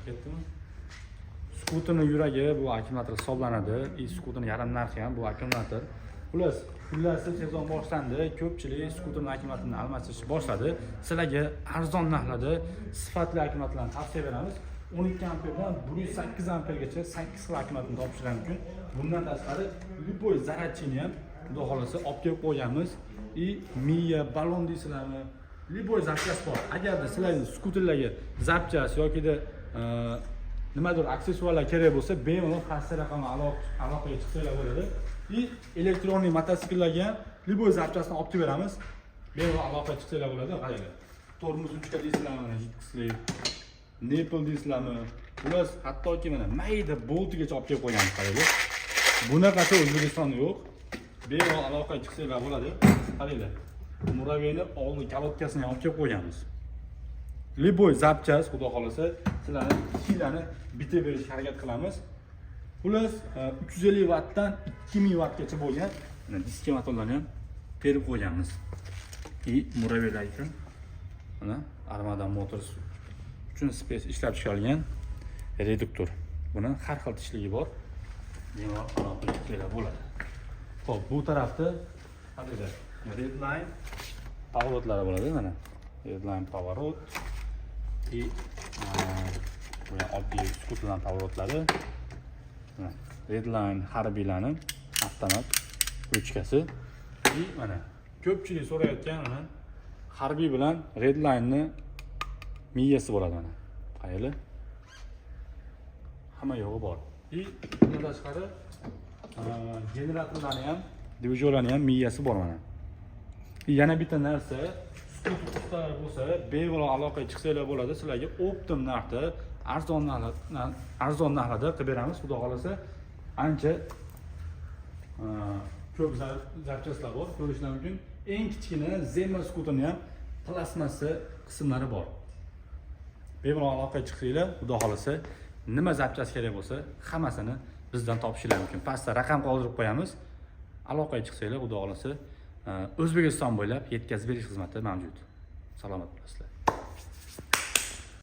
Ketdimi? Skuterning yuragi bu akkumulyator hisoblanadi. Skuterning yarim narxi ham bu akkumulyator. Xullas sezon boshlandi. Ko'pchilik skuterning akkumulyatorni almashtirishni boshladi. Sizlarga arzon narxlarda sifatli akkumulyatorlarni tavsiya beramiz. 12 amperdan 108 ampergacha 8 xil akkumulyatorni topishingiz mumkin. Bundan tashqari любой zaryadchini ham xudo xolasa olib kelib qo'yamiz. Miya, balon deysizlarmi? Любой zapchast bor. Agarda sizlarning skuterlarga zapchast yoki-da nimadir aksessuarlar kerak bo'lsa, bemalol pastki raqamga aloqaga chiqsanglar bo'ladi. Elektronlik mototsikllarga ham любой zapchastni olib kelib beramiz. Bemalol aloqaga chiqsanglar bo'ladi. Qaranglar. Tormoz uchka deysizlarmi? Hitsli. Nepal deysizlarmi? Ular hattoki mana mayda boltigacha olib kelib qo'yganmiz, qaranglar. Bunaqasi O'zbekistonda yo'q. Bemalol aloqaga chiqsanglar bo'ladi. Qaranglar. Muraveyni oldi kalotkasini olib kelib qo'yganmiz. Любой zapchast xudo xolasa sizlarni ishinglarni bitib berishga harakat qilamiz. Xullas 350 wattdan 2000 wattgacha bo'lgan disk motorlarni ham berib qo'yganmiz. Muraveylar uchun mana Armada Motors uchun space ishlab chiqarilgan reduktor. Buni har xil tishligi bor. Bemalol aloqaga chiqsanglar bo'ladi. Xo'p, bu tarafda qaranglar. Redline pavorotlari bo'ladi mana. Redline pavorot bu oddiy skuterlar pavorotlari. Redline harbiylarning avtomat ruchkasi. Mana ko'pchilik so'rayotgan mana harbiy bilan Redline'ni miyasi bo'ladi mana. Qaranglar. Hamma yo'g'i bor. Bundan tashqari generatorlarning ham, dvijorlarning ham miyasi bor mana. Yana bitta narsa, skuter bo'lsa, bemalol aloqaga chiqsanglar bo'ladi. Sizlarga optim narxda, arzon narxda qilib beramiz. Xudo xolasa, ancha ko'p zapchastlar bor, ko'rishlar mumkin. Eng kichkina Zema skuterning ham plastmassa qismlari bor. Bemalol aloqaga chiqsanglar, xudo xolasa, nima zapchast kerak bo'lsa, hammasini bizdan topishingiz mumkin. Pastda raqam qoldirib qo'yamiz. Aloqaga chiqsanglar, xudo xolasa, O'zbekiston bo'ylab yetkazib berish xizmati mavjud. Salomat bo'lasizlar.